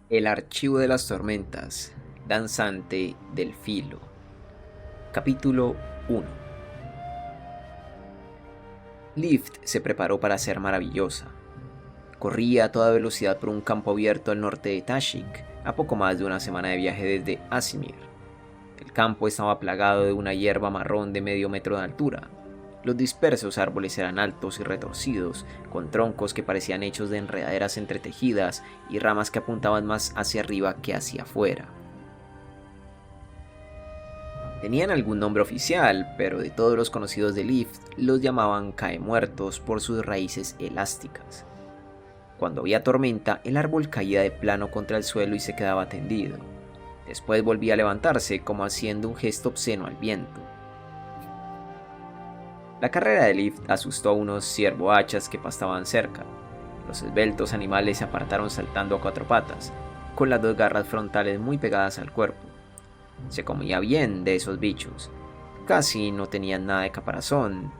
El archivo de las tormentas, danzante del filo. Capítulo 1. Lift se preparó para ser maravillosa. Corría a toda velocidad por un campo abierto al norte de Tashik, a poco más de una semana de viaje desde Asimir. El campo estaba plagado de una hierba marrón de medio metro de altura. Los dispersos árboles eran altos y retorcidos, con troncos que parecían hechos de enredaderas entretejidas y ramas que apuntaban más hacia arriba que hacia afuera. Tenían algún nombre oficial, pero de todos los conocidos de Lift, los llamaban caemuertos por sus raíces elásticas. Cuando había tormenta, el árbol caía de plano contra el suelo y se quedaba tendido. Después volvía a levantarse, como haciendo un gesto obsceno al viento. La carrera de Lift asustó a unos ciervohachas que pastaban cerca. Los esbeltos animales se apartaron saltando a cuatro patas, con las dos garras frontales muy pegadas al cuerpo. Se comía bien de esos bichos. Casi no tenían nada de caparazón,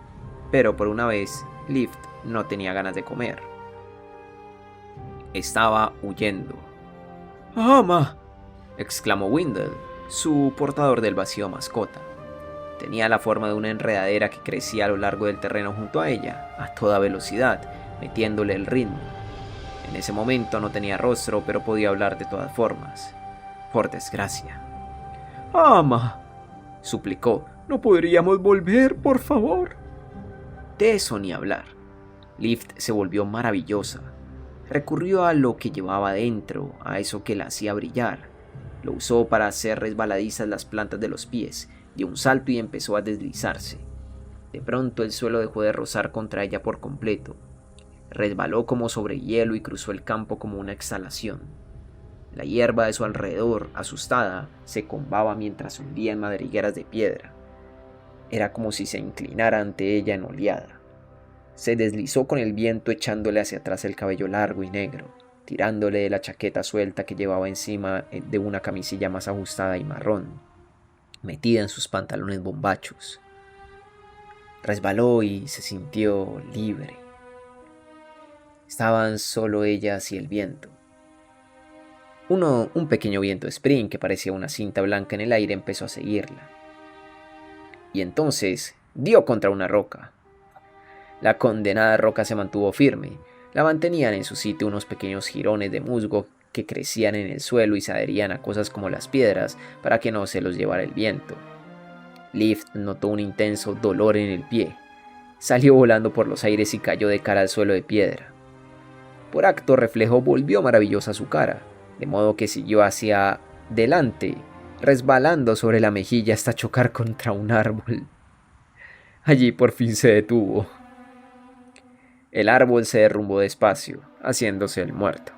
pero por una vez Lift no tenía ganas de comer. Estaba huyendo. ¡Ama!, exclamó Windle, su portador del vacío mascota. Tenía la forma de una enredadera que crecía a lo largo del terreno junto a ella, a toda velocidad, metiéndole el ritmo. En ese momento no tenía rostro, pero podía hablar de todas formas. Por desgracia. ¡Ama!, suplicó. ¿No podríamos volver, por favor? De eso ni hablar. Lift se volvió maravillosa. Recurrió a lo que llevaba dentro, a eso que la hacía brillar. Lo usó para hacer resbaladizas las plantas de los pies, dio un salto y empezó a deslizarse. De pronto el suelo dejó de rozar contra ella por completo. Resbaló como sobre hielo y cruzó el campo como una exhalación. La hierba de su alrededor, asustada, se combaba mientras hundía en madrigueras de piedra. Era como si se inclinara ante ella en oleada. Se deslizó con el viento echándole hacia atrás el cabello largo y negro, tirándole de la chaqueta suelta que llevaba encima de una camisilla más ajustada y marrón, metida en sus pantalones bombachos. Resbaló y se sintió libre. Estaban solo ellas y el viento. Un pequeño viento spring que parecía una cinta blanca en el aire empezó a seguirla. Y entonces dio contra una roca. La condenada roca se mantuvo firme. La mantenían en su sitio unos pequeños jirones de musgo que crecían en el suelo y se adherían a cosas como las piedras para que no se los llevara el viento. Lift notó un intenso dolor en el pie. Salió volando por los aires y cayó de cara al suelo de piedra. Por acto reflejo volvió maravillosa su cara, de modo que siguió hacia delante, resbalando sobre la mejilla hasta chocar contra un árbol. Allí por fin se detuvo. El árbol se derrumbó despacio, haciéndose el muerto.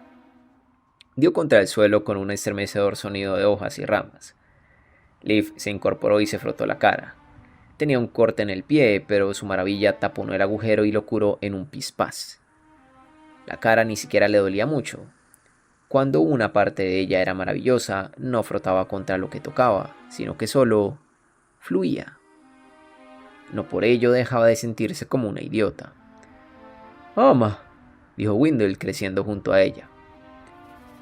Dio contra el suelo con un estremecedor sonido de hojas y ramas. Liv se incorporó y se frotó la cara. Tenía un corte en el pie, pero su maravilla taponó el agujero y lo curó en un pispás. La cara ni siquiera le dolía mucho. Cuando una parte de ella era maravillosa, no frotaba contra lo que tocaba, sino que solo fluía. No por ello dejaba de sentirse como una idiota. «Ama», dijo Windle creciendo junto a ella.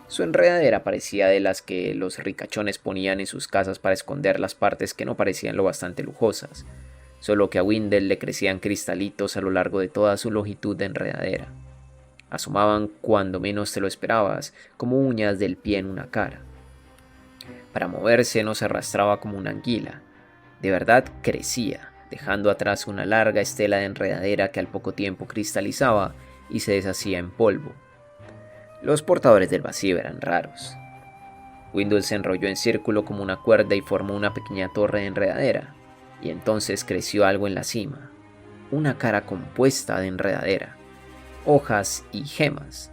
Su enredadera parecía de las que los ricachones ponían en sus casas para esconder las partes que no parecían lo bastante lujosas, solo que a Windle le crecían cristalitos a lo largo de toda su longitud de enredadera. Asomaban cuando menos te lo esperabas, como uñas del pie en una cara. Para moverse no se arrastraba como una anguila. De verdad crecía, dejando atrás una larga estela de enredadera que al poco tiempo cristalizaba y se deshacía en polvo. Los portadores del vacío eran raros. Windle se enrolló en círculo como una cuerda y formó una pequeña torre de enredadera, y entonces creció algo en la cima, una cara compuesta de enredadera, hojas y gemas.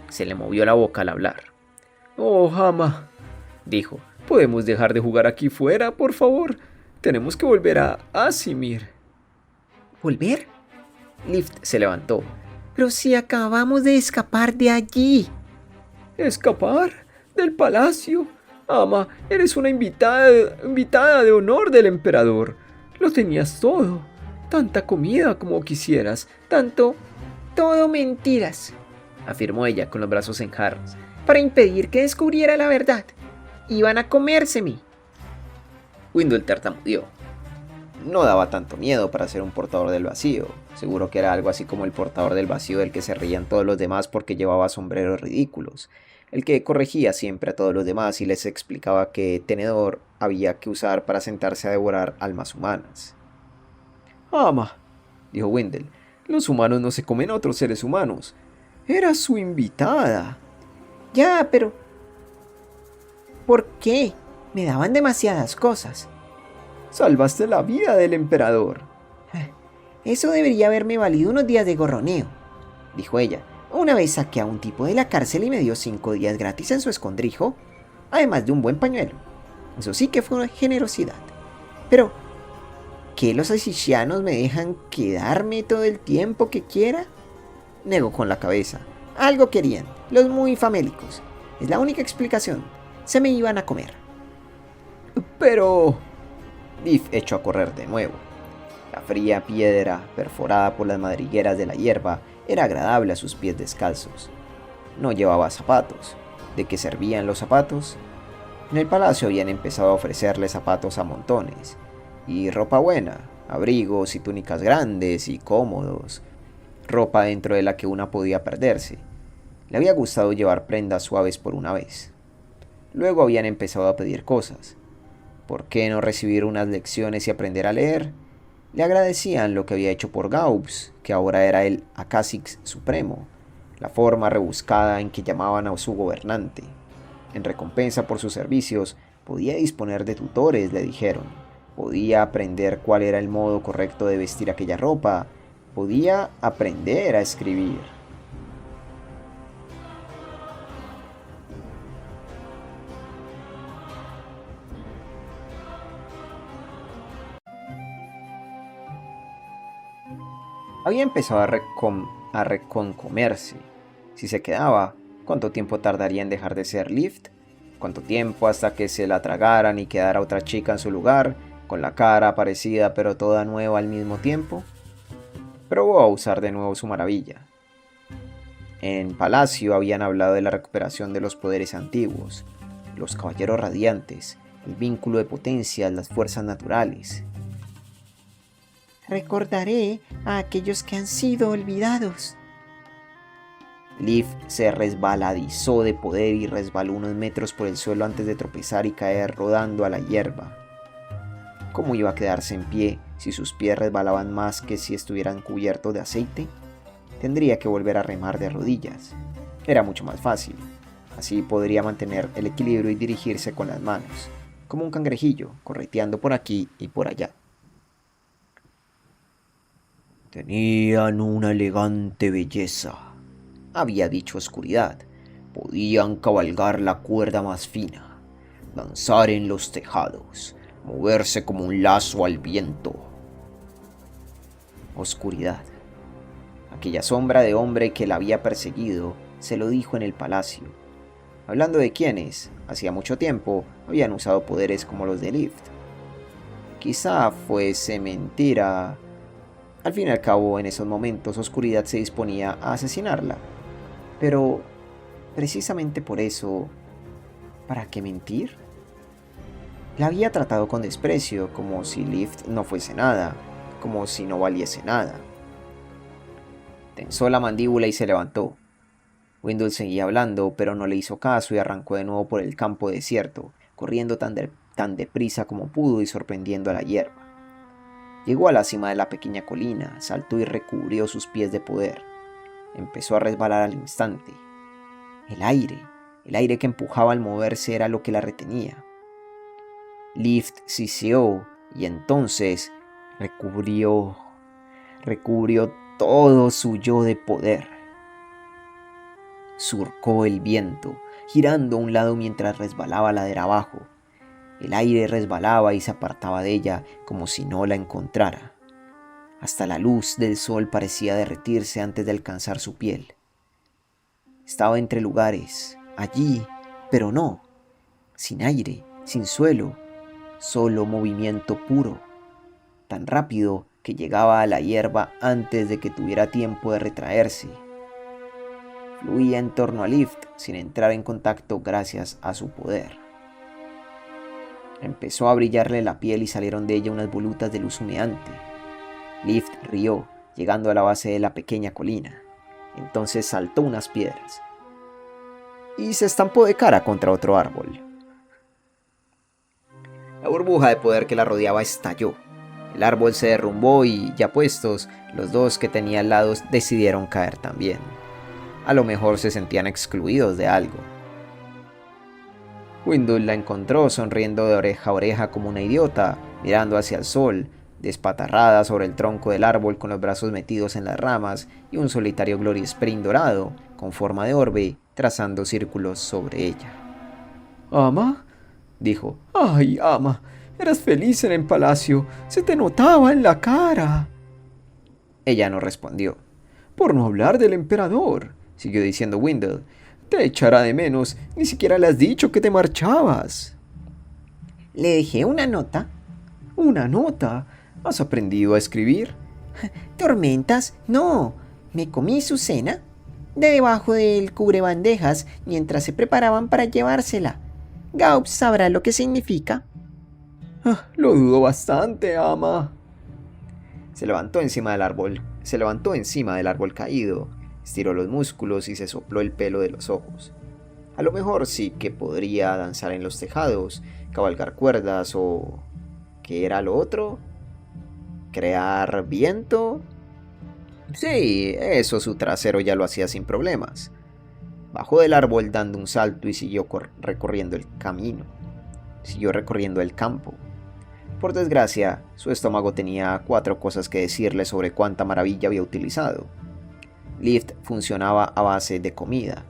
Se le movió la boca al hablar. «Oh, Ama», dijo, «¿podemos dejar de jugar aquí fuera, por favor? Tenemos que volver a Asimir». ¿Volver? Lift se levantó. Pero si acabamos de escapar de allí. ¿Escapar? ¿Del palacio? Ama, eres una invitada de honor del emperador. Lo tenías todo. Tanta comida como quisieras. Tanto... Todo mentiras. afirmó ella con los brazos en jarras. para impedir que descubriera la verdad. Iban a comérseme. Wendell tartamudeó. No daba tanto miedo para ser un portador del vacío. Seguro que era algo así como el portador del vacío del que se reían todos los demás porque llevaba sombreros ridículos. El que corregía siempre a todos los demás y les explicaba qué tenedor había que usar para sentarse a devorar almas humanas. «Ama», dijo Wendell, «los humanos no se comen a otros seres humanos. Era su invitada». Ya, pero... ¿por qué? Me daban demasiadas cosas. «Salvaste la vida del emperador». Eso debería haberme valido unos días de gorroneo, dijo ella. Una vez saqué a un tipo de la cárcel y me dio 5 días gratis en su escondrijo, además de un buen pañuelo. Eso sí que fue una generosidad. Pero, ¿qué los asicianos me dejan quedarme todo el tiempo que quiera? Negó con la cabeza. Algo querían, los muy famélicos. Es la única explicación. Se me iban a comer. Pero... Leaf echó a correr de nuevo. La fría piedra, perforada por las madrigueras de la hierba, era agradable a sus pies descalzos. No llevaba zapatos. ¿De qué servían los zapatos? En el palacio habían empezado a ofrecerle zapatos a montones, y ropa buena, abrigos y túnicas grandes y cómodos, ropa dentro de la que una podía perderse. Le había gustado llevar prendas suaves por una vez. Luego habían empezado a pedir cosas. ¿Por qué no recibir unas lecciones y aprender a leer? Le agradecían lo que había hecho por Gaubs, que ahora era el Akasix Supremo, la forma rebuscada en que llamaban a su gobernante. En recompensa por sus servicios, podía disponer de tutores, le dijeron. Podía aprender cuál era el modo correcto de vestir aquella ropa. Podía aprender a escribir. Había empezado a reconcomerse. Si se quedaba, ¿cuánto tiempo tardaría en dejar de ser Lift? ¿Cuánto tiempo hasta que se la tragaran y quedara otra chica en su lugar, con la cara parecida pero toda nueva al mismo tiempo? Probó a usar de nuevo su maravilla. En Palacio habían hablado de la recuperación de los poderes antiguos, los caballeros radiantes, el vínculo de potencias, las fuerzas naturales. Recordaré a aquellos que han sido olvidados. Leaf se resbaladizó de poder y resbaló unos metros por el suelo antes de tropezar y caer rodando a la hierba. ¿Cómo iba a quedarse en pie si sus pies resbalaban más que si estuvieran cubiertos de aceite? Tendría que volver a remar de rodillas. Era mucho más fácil. Así podría mantener el equilibrio y dirigirse con las manos, como un cangrejillo, correteando por aquí y por allá. Tenían una elegante belleza, había dicho Oscuridad. Podían cabalgar la cuerda más fina, danzar en los tejados, moverse como un lazo al viento. Oscuridad. Aquella sombra de hombre que la había perseguido se lo dijo en el palacio. Hablando de quienes, hacía mucho tiempo, habían usado poderes como los de Lift. Quizá fuese mentira. Al fin y al cabo, en esos momentos, Oscuridad se disponía a asesinarla. Pero, precisamente por eso, ¿para qué mentir? La había tratado con desprecio, como si Lift no fuese nada, como si no valiese nada. Tensó la mandíbula y se levantó. Wendell seguía hablando, pero no le hizo caso y arrancó de nuevo por el campo desierto, corriendo tan deprisa como pudo y sorprendiendo a la hierba. Llegó a la cima de la pequeña colina, saltó y recubrió sus pies de poder. Empezó a resbalar al instante. El aire que empujaba al moverse era lo que la retenía. Lift siseó y entonces recubrió todo su yo de poder. Surcó el viento, girando a un lado mientras resbalaba ladera abajo. El aire resbalaba y se apartaba de ella como si no la encontrara. Hasta la luz del sol parecía derretirse antes de alcanzar su piel. Estaba entre lugares, allí, pero no, sin aire, sin suelo, solo movimiento puro, tan rápido que llegaba a la hierba antes de que tuviera tiempo de retraerse. fluía en torno a Lift sin entrar en contacto gracias a su poder. Empezó a brillarle la piel y salieron de ella unas volutas de luz humeante. Lift rió, llegando a la base de la pequeña colina. Entonces saltó unas piedras y se estampó de cara contra otro árbol. La burbuja de poder que la rodeaba estalló. El árbol se derrumbó y, ya puestos, los dos que tenía al lado decidieron caer también. A lo mejor se sentían excluidos de algo. Windle la encontró sonriendo de oreja a oreja como una idiota, mirando hacia el sol, despatarrada sobre el tronco del árbol con los brazos metidos en las ramas y un solitario Glory Spring dorado, con forma de orbe, trazando círculos sobre ella. ¿Ama? Dijo. ¡Ay, ama! Eras feliz en el palacio. Se te notaba en la cara. Ella no respondió. Por no hablar del emperador, siguió diciendo Windle. Te echará de menos. Ni siquiera le has dicho que te marchabas. Le dejé una nota. ¿Una nota? ¿Has aprendido a escribir? ¿Tormentas? No. Me comí su cena de debajo del cubrebandejas mientras se preparaban para llevársela. Gaups sabrá lo que significa. Lo dudo bastante, ama. Se levantó encima del árbol caído, estiró los músculos y se sopló el pelo de los ojos. A lo mejor sí que podría danzar en los tejados, cabalgar cuerdas o... ¿qué era lo otro? ¿Crear viento? Sí, eso su trasero ya lo hacía sin problemas. Bajó del árbol dando un salto y siguió recorriendo el camino. Siguió recorriendo el campo. Por desgracia, su estómago tenía 4 cosas que decirle sobre cuánta maravilla había utilizado. Lift funcionaba a base de comida,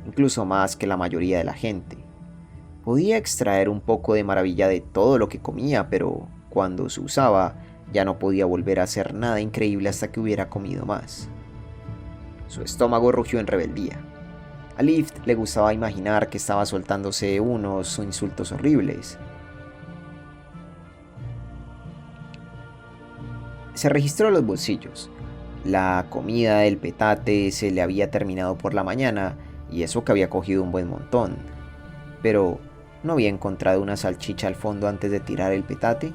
incluso más que la mayoría de la gente. Podía extraer un poco de maravilla de todo lo que comía, pero cuando se usaba, ya no podía volver a hacer nada increíble hasta que hubiera comido más. Su estómago rugió en rebeldía. A Lift le gustaba imaginar que estaba soltándose unos insultos horribles. Se registró los bolsillos. La comida del petate se le había terminado por la mañana, y eso que había cogido un buen montón. Pero, ¿no había encontrado una salchicha al fondo antes de tirar el petate?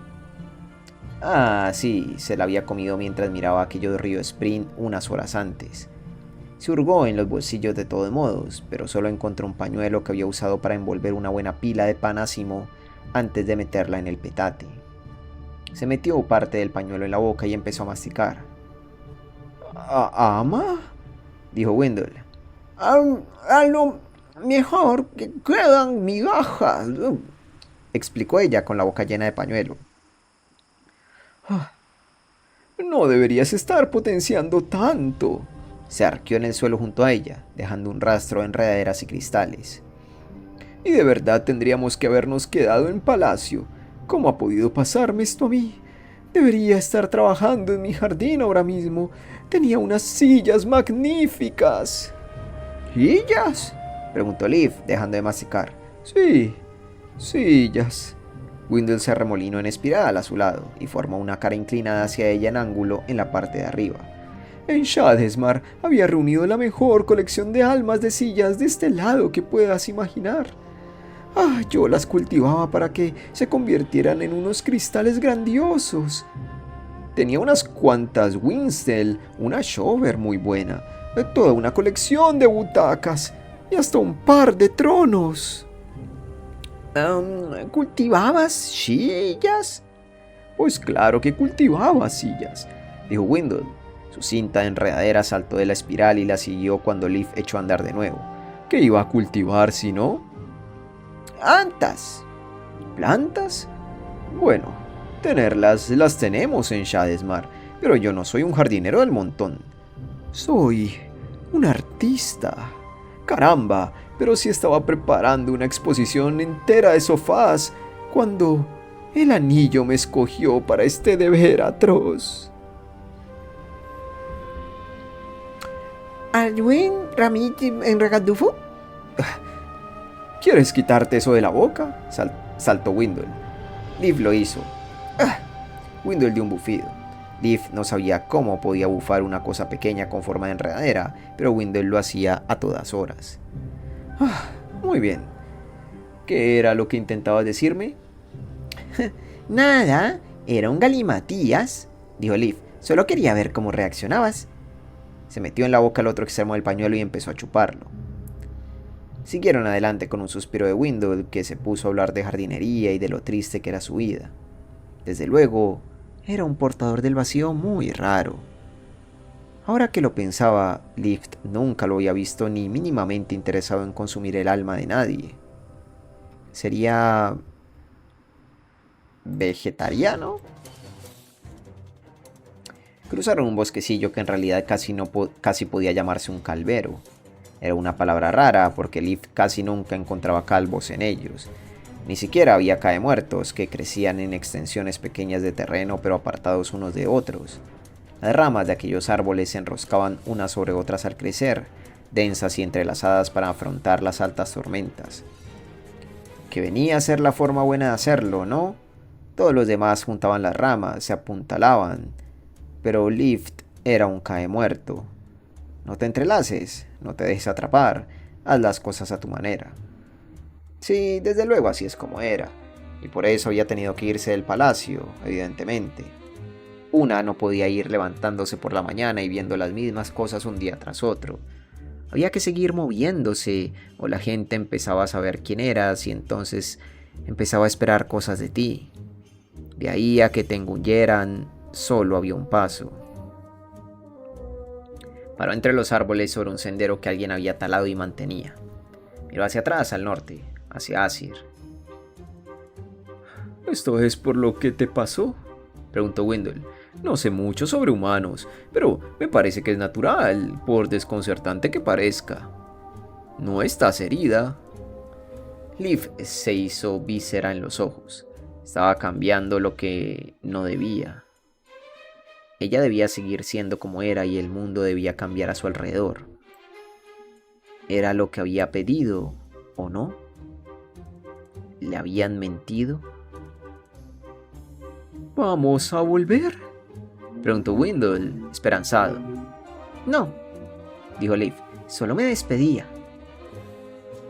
Ah, sí, se la había comido mientras miraba aquello de Río Spring unas horas antes. Se hurgó en los bolsillos de todos modos, pero solo encontró un pañuelo que había usado para envolver una buena pila de pan ácimo antes de meterla en el petate. Se metió parte del pañuelo en la boca y empezó a masticar. ¿Ama? Dijo Windle. A lo mejor que quedan migajas, explicó ella con la boca llena de pañuelo. No deberías estar potenciando tanto. Se arqueó en el suelo junto a ella, dejando un rastro de enredaderas y cristales. Y de verdad tendríamos que habernos quedado en palacio. ¿Cómo ha podido pasarme esto a mí? Debería estar trabajando en mi jardín ahora mismo. Tenía unas sillas magníficas. ¿Sillas?, preguntó Liv, dejando de masticar. Sí, sillas. Windle se arremolinó en espiral a su lado y formó una cara inclinada hacia ella en ángulo en la parte de arriba. En Shadesmar había reunido la mejor colección de almas de sillas de este lado que puedas imaginar. Yo las cultivaba para que se convirtieran en unos cristales grandiosos. Tenía unas cuantas Winstel, una Shover muy buena, toda una colección de butacas y hasta un par de tronos. ¿Cultivabas sillas? Pues claro que cultivaba sillas, dijo Windle. Su cinta de enredadera saltó de la espiral y la siguió cuando Liv echó a andar de nuevo. ¿Qué iba a cultivar si no? ¿Plantas? ¿Plantas? Bueno, tenerlas las tenemos en Shadesmar, pero yo no soy un jardinero del montón. Soy un artista. Caramba, pero sí estaba preparando una exposición entera de sofás cuando el anillo me escogió para este deber atroz. ¿Alwin Ramit en Regadufo? ¿Quieres quitarte eso de la boca? Saltó Windle. Liv lo hizo. Windle dio un bufido. Leaf no sabía cómo podía bufar una cosa pequeña con forma de enredadera, pero Wendell lo hacía a todas horas. Muy bien. ¿Qué era lo que intentabas decirme? Nada, era un galimatías, dijo Leaf. Solo quería ver cómo reaccionabas. Se metió en la boca el otro extremo del pañuelo y empezó a chuparlo. Siguieron adelante con un suspiro de Wendell, que se puso a hablar de jardinería y de lo triste que era su vida. Desde luego, era un portador del vacío muy raro. Ahora que lo pensaba, Leaf nunca lo había visto ni mínimamente interesado en consumir el alma de nadie. ¿Sería vegetariano? Cruzaron un bosquecillo que en realidad casi podía llamarse un calvero. Era una palabra rara porque Leaf casi nunca encontraba calvos en ellos. Ni siquiera había caemuertos que crecían en extensiones pequeñas de terreno pero apartados unos de otros. Las ramas de aquellos árboles se enroscaban unas sobre otras al crecer, densas y entrelazadas para afrontar las altas tormentas. Que venía a ser la forma buena de hacerlo, ¿no? Todos los demás juntaban las ramas, se apuntalaban, pero Leaf era un caemuerto. No te entrelaces, no te dejes atrapar, haz las cosas a tu manera. Sí, desde luego así es como era, y por eso había tenido que irse del palacio, evidentemente. Una no podía ir levantándose por la mañana y viendo las mismas cosas un día tras otro. Había que seguir moviéndose, o la gente empezaba a saber quién eras y entonces empezaba a esperar cosas de ti. De ahí a que te engulleran, solo había un paso. Paró entre los árboles sobre un sendero que alguien había talado y mantenía. Miró hacia atrás, al norte, hacia Asir. ¿Esto es por lo que te pasó?, preguntó Wendell. No sé mucho sobre humanos, pero me parece que es natural, por desconcertante que parezca. No estás herida. Leaf se hizo víscera en los ojos. Estaba cambiando lo que no debía. Ella debía seguir siendo como era y el mundo debía cambiar a su alrededor. ¿Era lo que había pedido o no? ¿Le habían mentido? ¿Vamos a volver?, preguntó Wendell, esperanzado. No, dijo Leaf, solo me despedía.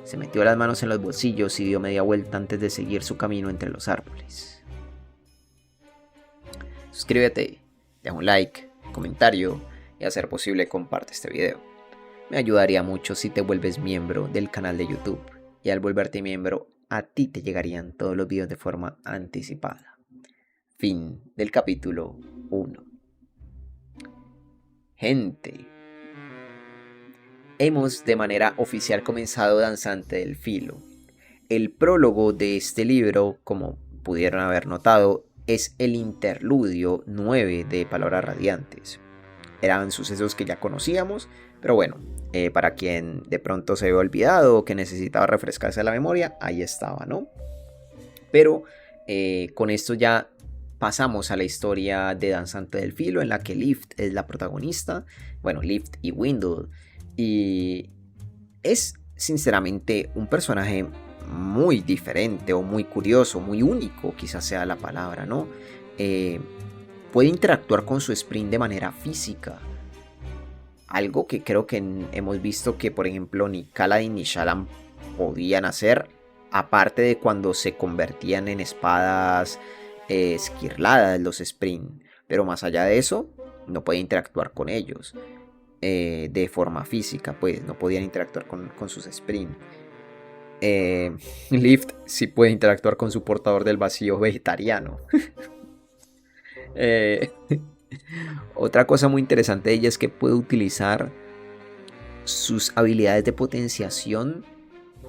Se metió las manos en los bolsillos y dio media vuelta antes de seguir su camino entre los árboles. Suscríbete, deja un like, comentario y a ser posible comparte este video. Me ayudaría mucho si te vuelves miembro del canal de YouTube y al volverte miembro a ti te llegarían todos los videos de forma anticipada. Fin del capítulo 1. Gente, hemos de manera oficial comenzado Danzante del Filo. El prólogo de este libro, como pudieron haber notado, es el interludio 9 de Palabras Radiantes. Eran sucesos que ya conocíamos, pero bueno, para quien de pronto se había olvidado o que necesitaba refrescarse la memoria, ahí estaba, ¿no? Pero con esto ya pasamos a la historia de Danzante del Filo, en la que Leaf es la protagonista. Bueno, Leaf y Wendell. Y es sinceramente un personaje muy diferente o muy curioso, muy único, quizás sea la palabra, ¿no? Puede interactuar con su sprint de manera física. Algo que creo que hemos visto que, por ejemplo, ni Kaladin ni Shallan podían hacer, aparte de cuando se convertían en espadas esquirladas los sprint, pero más allá de eso no podía interactuar con ellos de forma física, pues no podían interactuar con sus sprint. Leaf sí puede interactuar con su portador del vacío vegetariano. Otra cosa muy interesante de ella es que puede utilizar sus habilidades de potenciación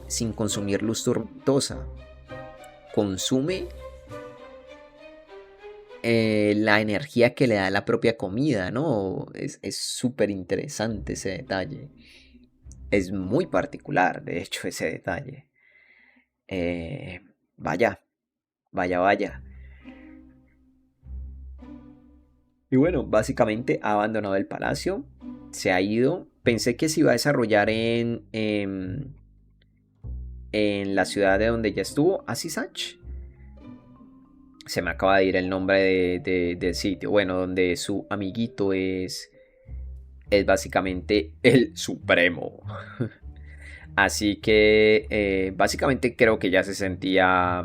sin consumir luz tormentosa. Consume la energía que le da la propia comida, ¿no? Es súper interesante ese detalle. Es muy particular, de hecho, ese detalle. Vaya. Y bueno, básicamente ha abandonado el palacio, se ha ido. Pensé que se iba a desarrollar en la ciudad de donde ya estuvo, Azizach. Se me acaba de ir el nombre del sitio. Bueno, donde su amiguito es básicamente el Supremo. Así que básicamente creo que ya se sentía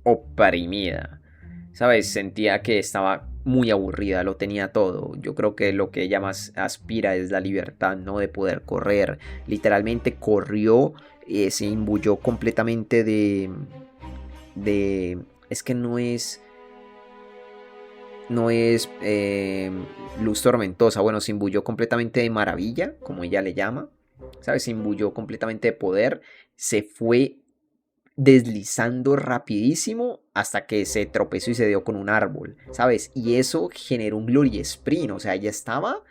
oprimida. ¿Sabes? Sentía que estaba muy aburrida, lo tenía todo. Yo creo que lo que ella más aspira es la libertad, ¿no? De poder correr. Literalmente corrió, se imbuyó completamente de... Es que no es luz tormentosa. Bueno, se imbuyó completamente de maravilla, como ella le llama. ¿Sabes? Se imbuyó completamente de poder. Se fue deslizando rapidísimo hasta que se tropezó y se dio con un árbol, ¿sabes? Y eso generó un glory sprint, o sea, ella estaba...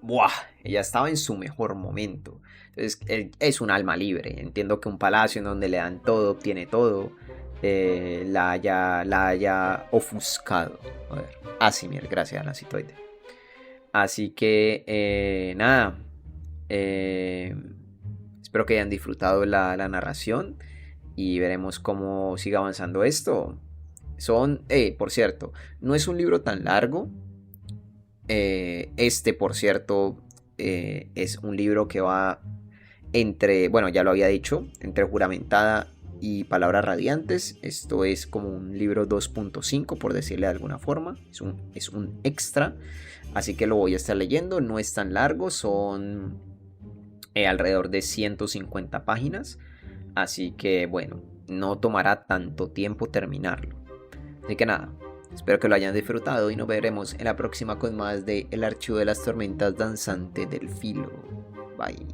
¡Buah! Ella estaba en su mejor momento. Entonces, es un alma libre. Entiendo que un palacio en donde le dan todo, obtiene todo, la haya ofuscado. A ver, Asimir, gracias a la citoide. Así que, nada. Espero que hayan disfrutado la narración y veremos cómo sigue avanzando esto. Por cierto, no es un libro tan largo. Por cierto, es un libro que va entre, bueno, ya lo había dicho, entre juramentada y palabras radiantes. Esto es como un libro 2.5, por decirle de alguna forma. Es un extra. Así que lo voy a estar leyendo. No es tan largo, son alrededor de 150 páginas. Así que bueno, no tomará tanto tiempo terminarlo. Así que nada, espero que lo hayan disfrutado y nos veremos en la próxima con más de El Archivo de las Tormentas Danzante del Filo. Bye.